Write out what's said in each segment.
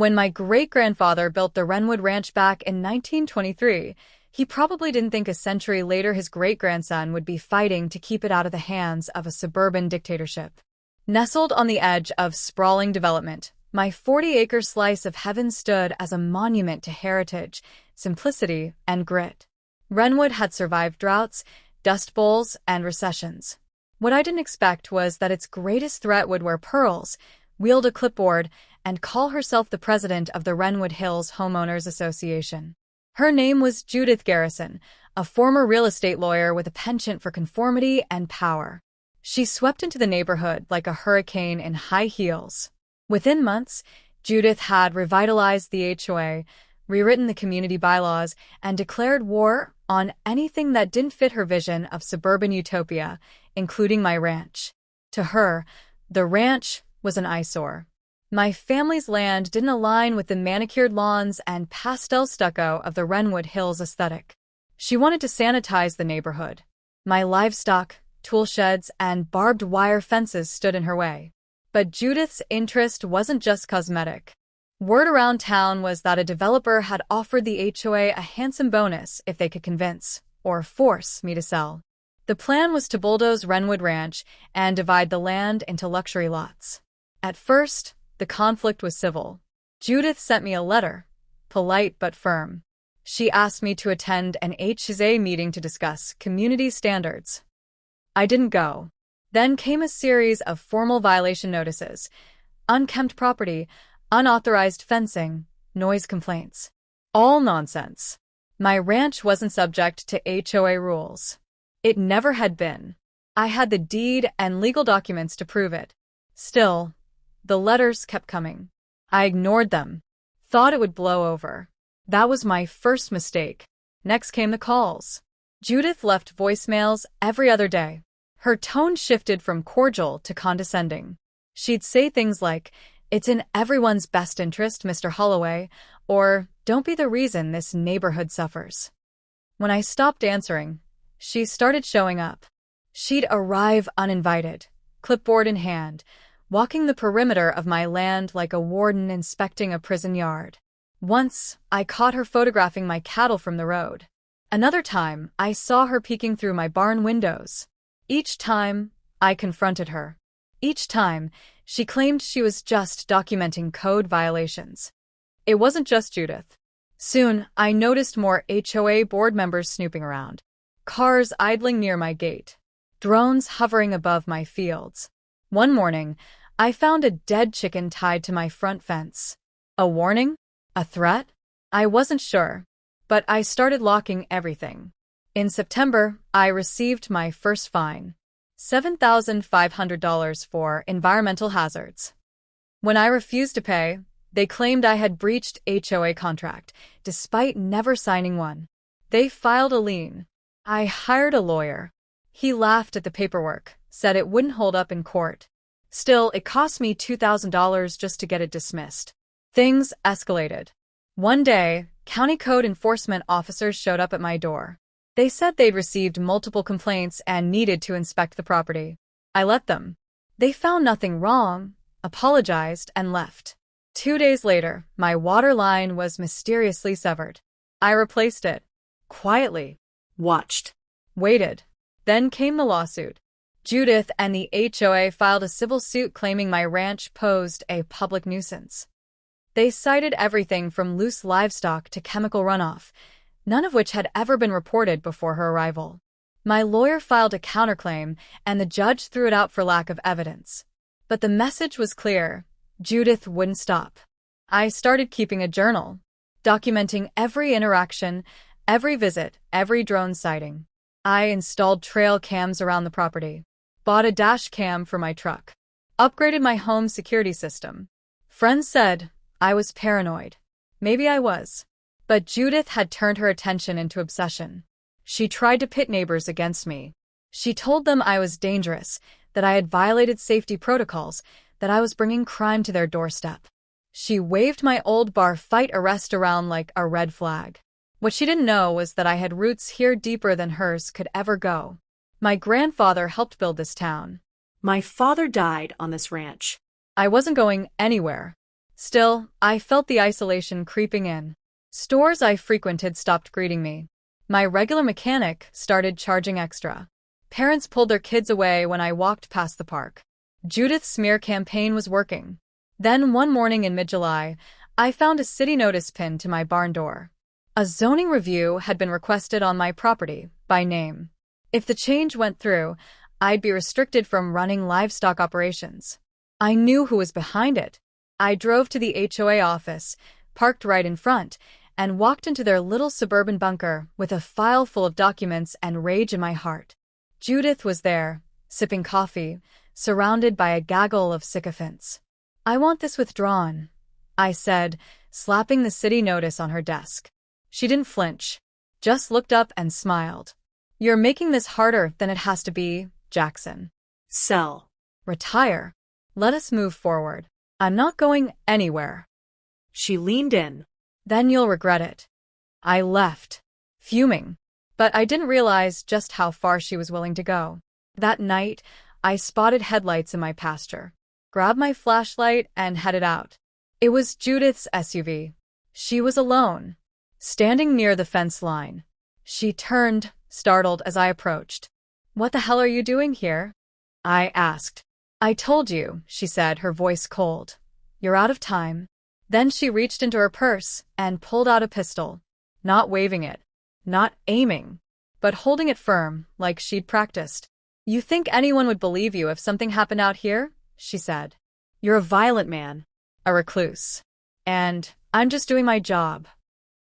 When my great-grandfather built the Wrenwood Ranch back in 1923, he probably didn't think a century later his great-grandson would be fighting to keep it out of the hands of a suburban dictatorship. Nestled on the edge of sprawling development, my 40-acre slice of heaven stood as a monument to heritage, simplicity, and grit. Wrenwood had survived droughts, dust bowls, and recessions. What I didn't expect was that its greatest threat would wear pearls, wield a clipboard, and call herself the president of the Wrenwood Hills Homeowners Association. Her name was Judith Garrison, a former real estate lawyer with a penchant for conformity and power. She swept into the neighborhood like a hurricane in high heels. Within months, Judith had revitalized the HOA, rewritten the community bylaws, and declared war on anything that didn't fit her vision of suburban utopia, including my ranch. To her, the ranch was an eyesore. My family's land didn't align with the manicured lawns and pastel stucco of the Wrenwood Hills aesthetic. She wanted to sanitize the neighborhood. My livestock, tool sheds, and barbed wire fences stood in her way. But Judith's interest wasn't just cosmetic. Word around town was that a developer had offered the HOA a handsome bonus if they could convince, or force, me to sell. The plan was to bulldoze Wrenwood Ranch and divide the land into luxury lots. At first, the conflict was civil. Judith sent me a letter, polite but firm. She asked me to attend an HOA meeting to discuss community standards. I didn't go. Then came a series of formal violation notices, unkempt property, unauthorized fencing, noise complaints. All nonsense. My ranch wasn't subject to HOA rules. It never had been. I had the deed and legal documents to prove it. Still, the letters kept coming. I ignored them. Thought it would blow over. That was my first mistake. Next came the calls. Judith left voicemails every other day. Her tone shifted from cordial to condescending. She'd say things like, "It's in everyone's best interest, Mr. Holloway," or "Don't be the reason this neighborhood suffers." When I stopped answering, she started showing up. She'd arrive uninvited, clipboard in hand, walking the perimeter of my land like a warden inspecting a prison yard. Once, I caught her photographing my cattle from the road. Another time, I saw her peeking through my barn windows. Each time, I confronted her. Each time, she claimed she was just documenting code violations. It wasn't just Judith. Soon, I noticed more HOA board members snooping around. Cars idling near my gate. Drones hovering above my fields. One morning, I found a dead chicken tied to my front fence. A warning? A threat? I wasn't sure, but I started locking everything. In September, I received my first fine. $7,500 for environmental hazards. When I refused to pay, they claimed I had breached HOA contract, despite never signing one. They filed a lien. I hired a lawyer. He laughed at the paperwork, said it wouldn't hold up in court. Still, it cost me $2,000 just to get it dismissed. Things escalated. One day, county code enforcement officers showed up at my door. They said they'd received multiple complaints and needed to inspect the property. I let them. They found nothing wrong, apologized, and left. 2 days later, my water line was mysteriously severed. I replaced it. Quietly. Watched. Waited. Then came the lawsuit. Judith and the HOA filed a civil suit claiming my ranch posed a public nuisance. They cited everything from loose livestock to chemical runoff, none of which had ever been reported before her arrival. My lawyer filed a counterclaim, and the judge threw it out for lack of evidence. But the message was clear. Judith wouldn't stop. I started keeping a journal, documenting every interaction, every visit, every drone sighting. I installed trail cams around the property, bought a dash cam for my truck, upgraded my home security system. Friends said I was paranoid. Maybe I was. But Judith had turned her attention into obsession. She tried to pit neighbors against me. She told them I was dangerous, that I had violated safety protocols, that I was bringing crime to their doorstep. She waved my old bar fight arrest around like a red flag. What she didn't know was that I had roots here deeper than hers could ever go. My grandfather helped build this town. My father died on this ranch. I wasn't going anywhere. Still, I felt the isolation creeping in. Stores I frequented stopped greeting me. My regular mechanic started charging extra. Parents pulled their kids away when I walked past the park. Judith's smear campaign was working. Then one morning in mid-July, I found a city notice pinned to my barn door. A zoning review had been requested on my property, by name. If the change went through, I'd be restricted from running livestock operations. I knew who was behind it. I drove to the HOA office, parked right in front, and walked into their little suburban bunker with a file full of documents and rage in my heart. Judith was there, sipping coffee, surrounded by a gaggle of sycophants. "I want this withdrawn," I said, slapping the city notice on her desk. She didn't flinch, just looked up and smiled. "You're making this harder than it has to be, Jackson. Sell. Retire. Let us move forward. I'm not going anywhere." She leaned in. "Then you'll regret it." I left, fuming, but I didn't realize just how far she was willing to go. That night, I spotted headlights in my pasture, grabbed my flashlight, and headed out. It was Judith's SUV. She was alone, standing near the fence line. She turned, startled as I approached. "What the hell are you doing here?" I asked. "I told you," she said, her voice cold. "You're out of time." Then she reached into her purse and pulled out a pistol, not waving it, not aiming, but holding it firm, like she'd practiced. "You think anyone would believe you if something happened out here?" she said. "You're a violent man." "A recluse. And I'm just doing my job."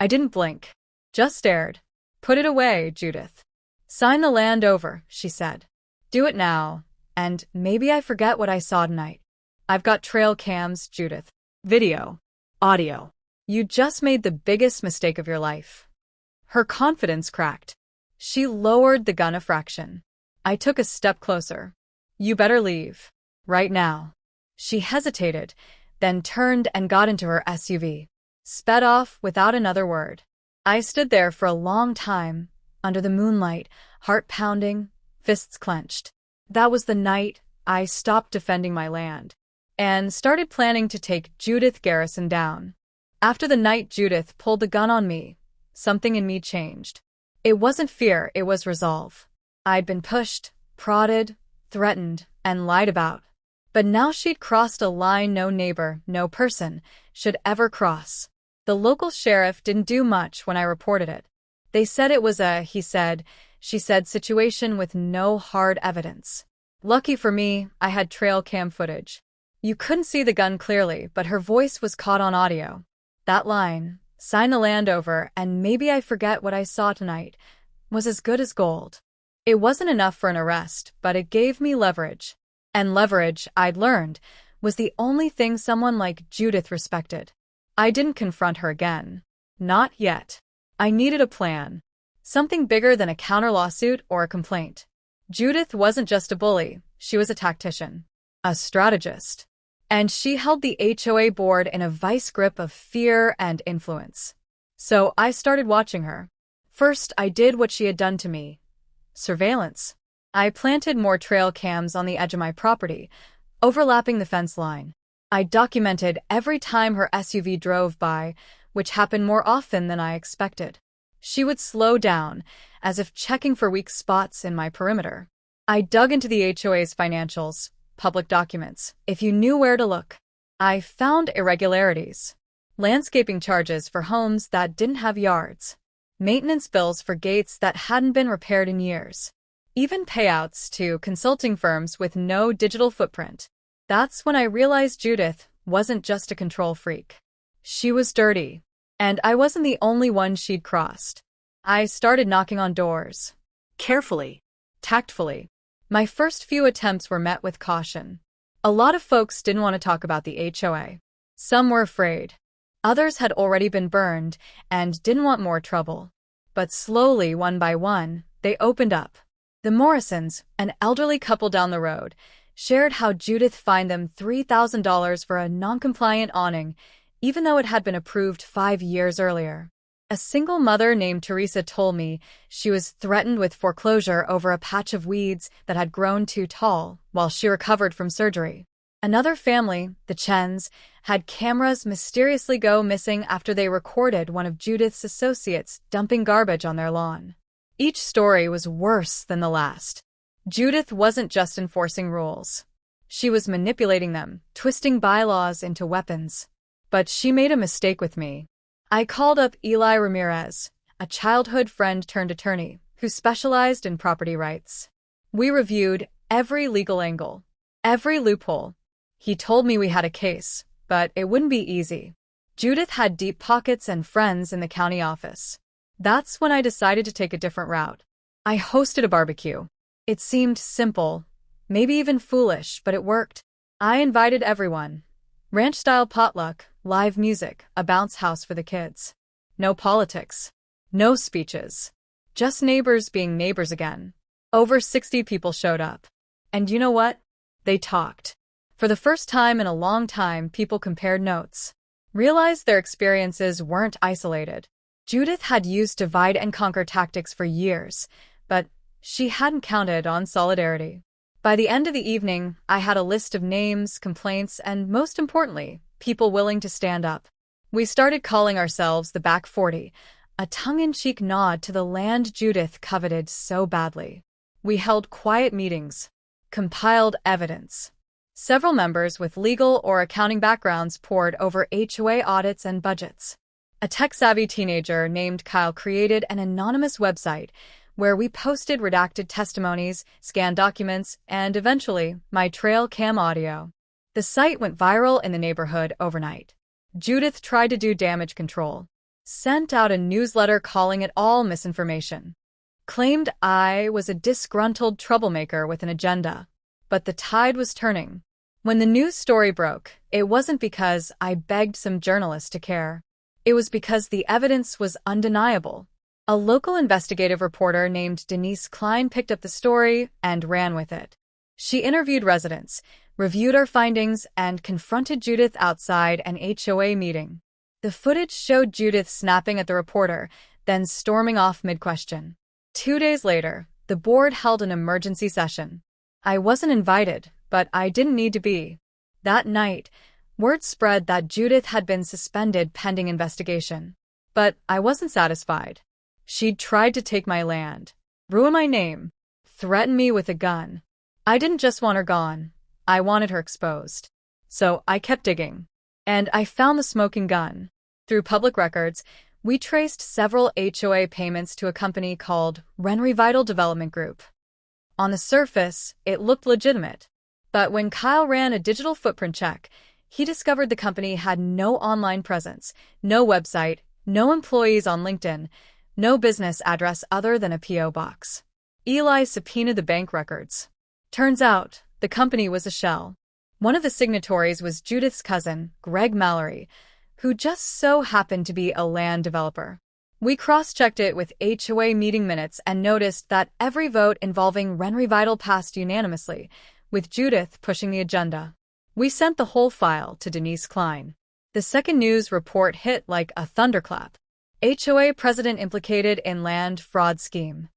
I didn't blink, just stared. "Put it away, Judith. Sign the land over," she said. "Do it now, and maybe I forget what I saw tonight. I've got trail cams, Judith. Video. Audio. You just made the biggest mistake of your life." Her confidence cracked. She lowered the gun a fraction. I took a step closer. "You better leave. Right now." She hesitated, then turned and got into her SUV. Sped off without another word. I stood there for a long time, under the moonlight, heart pounding, fists clenched. That was the night I stopped defending my land and started planning to take Judith Garrison down. After the night Judith pulled the gun on me, something in me changed. It wasn't fear, it was resolve. I'd been pushed, prodded, threatened, and lied about. But now she'd crossed a line no neighbor, no person, should ever cross. The local sheriff didn't do much when I reported it. They said it was a he said, she said situation with no hard evidence. Lucky for me, I had trail cam footage. You couldn't see the gun clearly, but her voice was caught on audio. That line, "Sign the land over and maybe I forget what I saw tonight," was as good as gold. It wasn't enough for an arrest, but it gave me leverage. And leverage, I'd learned, was the only thing someone like Judith respected. I didn't confront her again. Not yet. I needed a plan. Something bigger than a counter lawsuit or a complaint. Judith wasn't just a bully, she was a tactician. A strategist. And she held the HOA board in a vice grip of fear and influence. So I started watching her. First, I did what she had done to me. Surveillance. I planted more trail cams on the edge of my property, overlapping the fence line. I documented every time her SUV drove by, which happened more often than I expected. She would slow down, as if checking for weak spots in my perimeter. I dug into the HOA's financials, public documents, if you knew where to look. I found irregularities. Landscaping charges for homes that didn't have yards. Maintenance bills for gates that hadn't been repaired in years. Even payouts to consulting firms with no digital footprint. That's when I realized Judith wasn't just a control freak. She was dirty. And I wasn't the only one she'd crossed. I started knocking on doors. Carefully. Tactfully. My first few attempts were met with caution. A lot of folks didn't want to talk about the HOA. Some were afraid. Others had already been burned and didn't want more trouble. But slowly, one by one, they opened up. The Morrisons, an elderly couple down the road, shared how Judith fined them $3,000 for a non-compliant awning, even though it had been approved 5 years earlier. A single mother named Teresa told me she was threatened with foreclosure over a patch of weeds that had grown too tall while she recovered from surgery. Another family, the Chens, had cameras mysteriously go missing after they recorded one of Judith's associates dumping garbage on their lawn. Each story was worse than the last. Judith wasn't just enforcing rules. She was manipulating them, twisting bylaws into weapons. But she made a mistake with me. I called up Eli Ramirez, a childhood friend turned attorney, who specialized in property rights. We reviewed every legal angle, every loophole. He told me we had a case, but it wouldn't be easy. Judith had deep pockets and friends in the county office. That's when I decided to take a different route. I hosted a barbecue. It seemed simple, maybe even foolish, but it worked. I invited everyone. Ranch-style potluck, live music, a bounce house for the kids. No politics. No speeches. Just neighbors being neighbors again. Over 60 people showed up. And you know what? They talked. For the first time in a long time, people compared notes. Realized their experiences weren't isolated. Judith had used divide-and-conquer tactics for years, but she hadn't counted on solidarity. By the end of the evening, I had a list of names, complaints, and most importantly, people willing to stand up. We started calling ourselves the Back 40, a tongue-in-cheek nod to the land Judith coveted so badly. We held quiet meetings, compiled evidence. Several members with legal or accounting backgrounds pored over HOA audits and budgets. A tech-savvy teenager named Kyle created an anonymous website where we posted redacted testimonies, scanned documents, and eventually, my trail cam audio. The site went viral in the neighborhood overnight. Judith tried to do damage control. Sent out a newsletter calling it all misinformation. Claimed I was a disgruntled troublemaker with an agenda. But the tide was turning. When the news story broke, it wasn't because I begged some journalists to care. It was because the evidence was undeniable. A local investigative reporter named Denise Klein picked up the story and ran with it. She interviewed residents, reviewed our findings, and confronted Judith outside an HOA meeting. The footage showed Judith snapping at the reporter, then storming off mid-question. 2 days later, the board held an emergency session. I wasn't invited, but I didn't need to be. That night, word spread that Judith had been suspended pending investigation. But I wasn't satisfied. She'd tried to take my land, ruin my name, threaten me with a gun. I didn't just want her gone. I wanted her exposed. So I kept digging. And I found the smoking gun. Through public records, we traced several HOA payments to a company called Renry Vital Development Group. On the surface, it looked legitimate. But when Kyle ran a digital footprint check, he discovered the company had no online presence, no website, no employees on LinkedIn, no business address other than a P.O. box. Eli subpoenaed the bank records. Turns out, the company was a shell. One of the signatories was Judith's cousin, Greg Mallory, who just so happened to be a land developer. We cross-checked it with HOA meeting minutes and noticed that every vote involving Renry Vital passed unanimously, with Judith pushing the agenda. We sent the whole file to Denise Klein. The second news report hit like a thunderclap. HOA president implicated in land fraud scheme.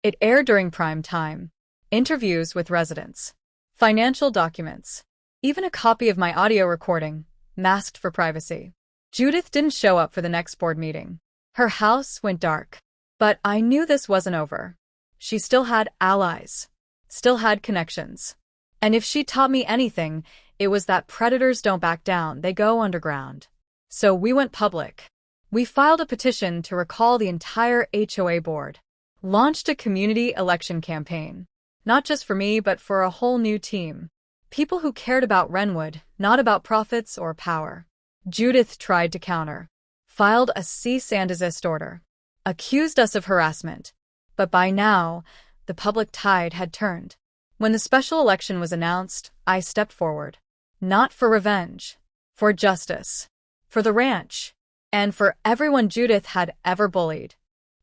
It aired during prime time. Interviews with residents. Financial documents. Even a copy of my audio recording, masked for privacy. Judith didn't show up for the next board meeting. Her house went dark. But I knew this wasn't over. She still had allies. Still had connections. And if she taught me anything, it was that predators don't back down, they go underground. So we went public. We filed a petition to recall the entire HOA board. Launched a community election campaign. Not just for me, but for a whole new team. People who cared about Renwood, not about profits or power. Judith tried to counter. Filed a cease and desist order. Accused us of harassment. But by now, the public tide had turned. When the special election was announced, I stepped forward. Not for revenge. For justice. For the ranch. And for everyone Judith had ever bullied.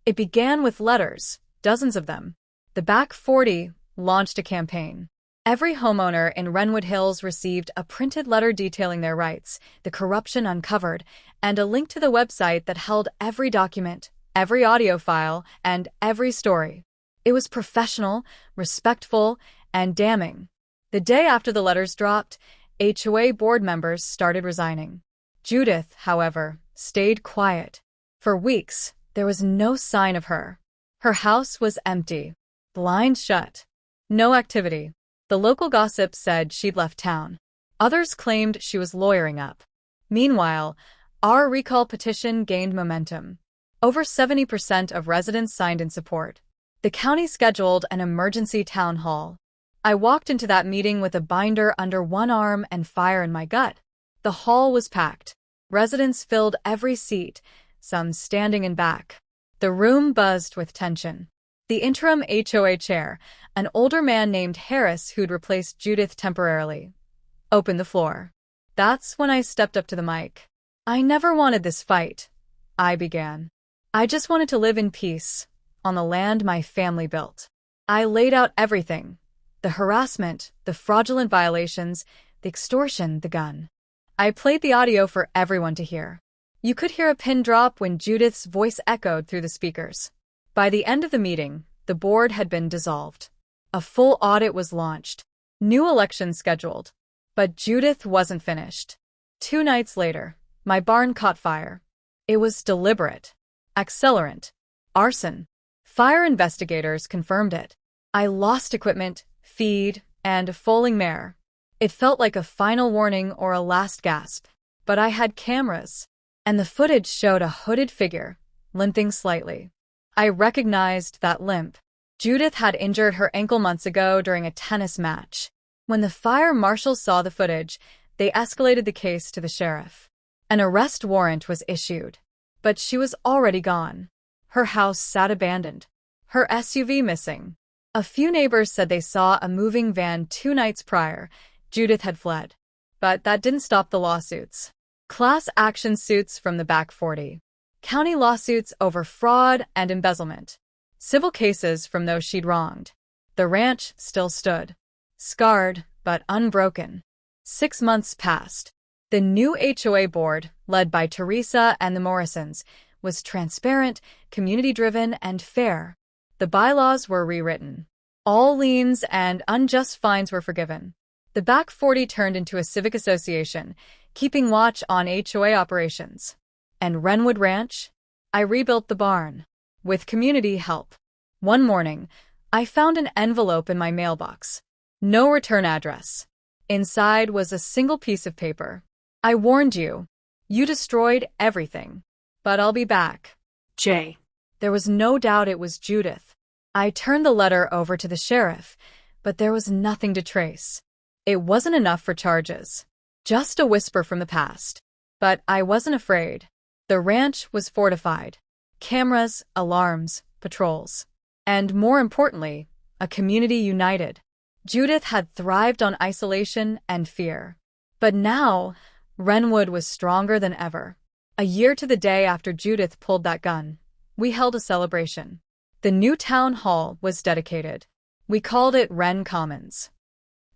It began with letters, dozens of them. The Back 40 launched a campaign. Every homeowner in Renwood Hills received a printed letter detailing their rights, the corruption uncovered, and a link to the website that held every document, every audio file, and every story. It was professional, respectful, and damning. The day after the letters dropped, HOA board members started resigning. Judith, however, stayed quiet. For weeks, there was no sign of her. Her house was empty, blinds shut. No activity. The local gossip said she'd left town. Others claimed she was lawyering up. Meanwhile, our recall petition gained momentum. Over 70% of residents signed in support. The county scheduled an emergency town hall. I walked into that meeting with a binder under one arm and fire in my gut. The hall was packed. Residents filled every seat, some standing in back. The room buzzed with tension. The interim HOA chair, an older man named Harris who'd replaced Judith temporarily, opened the floor. That's when I stepped up to the mic. I never wanted this fight, I began. I just wanted to live in peace, on the land my family built. I laid out everything. The harassment, the fraudulent violations, the extortion, the gun. I played the audio for everyone to hear. You could hear a pin drop when Judith's voice echoed through the speakers. By the end of the meeting, the board had been dissolved. A full audit was launched. New elections scheduled. But Judith wasn't finished. 2 nights later, my barn caught fire. It was deliberate. Accelerant. Arson. Fire investigators confirmed it. I lost equipment, feed, and a foaling mare. It felt like a final warning or a last gasp. But I had cameras, and the footage showed a hooded figure, limping slightly. I recognized that limp. Judith had injured her ankle months ago during a tennis match. When the fire marshals saw the footage, they escalated the case to the sheriff. An arrest warrant was issued. But she was already gone. Her house sat abandoned. Her SUV missing. A few neighbors said they saw a moving van 2 nights prior. Judith had fled. But that didn't stop the lawsuits. Class action suits from the back 40. County lawsuits over fraud and embezzlement. Civil cases from those she'd wronged. The ranch still stood. Scarred, but unbroken. 6 months passed. The new HOA board, led by Teresa and the Morrisons, was transparent, community-driven, and fair. The bylaws were rewritten. All liens and unjust fines were forgiven. The back 40 turned into a civic association, keeping watch on HOA operations. And Wrenwood Ranch? I rebuilt the barn. With community help. One morning, I found an envelope in my mailbox. No return address. Inside was a single piece of paper. I warned you. You destroyed everything. But I'll be back. J. There was no doubt it was Judith. I turned the letter over to the sheriff, but there was nothing to trace. It wasn't enough for charges. Just a whisper from the past. But I wasn't afraid. The ranch was fortified. Cameras, alarms, patrols. And more importantly, a community united. Judith had thrived on isolation and fear. But now, Wrenwood was stronger than ever. A year to the day after Judith pulled that gun, we held a celebration. The new town hall was dedicated. We called it Wren Commons.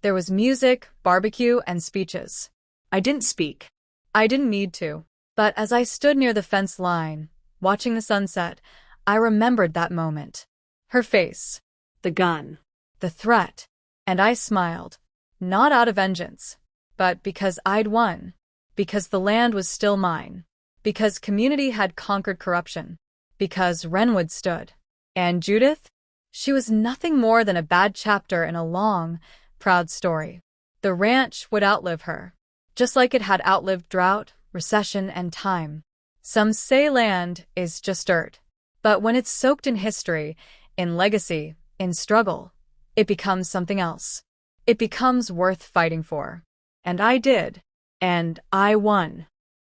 There was music, barbecue, and speeches. I didn't speak. I didn't need to. But as I stood near the fence line, watching the sunset, I remembered that moment. Her face. The gun. The threat. And I smiled. Not out of vengeance. But because I'd won. Because the land was still mine. Because community had conquered corruption. Because Wrenwood stood. And Judith? She was nothing more than a bad chapter in a long, proud story. The ranch would outlive her. Just like it had outlived drought, recession, and time. Some say land is just dirt. But when it's soaked in history, in legacy, in struggle, it becomes something else. It becomes worth fighting for. And I did. And I won.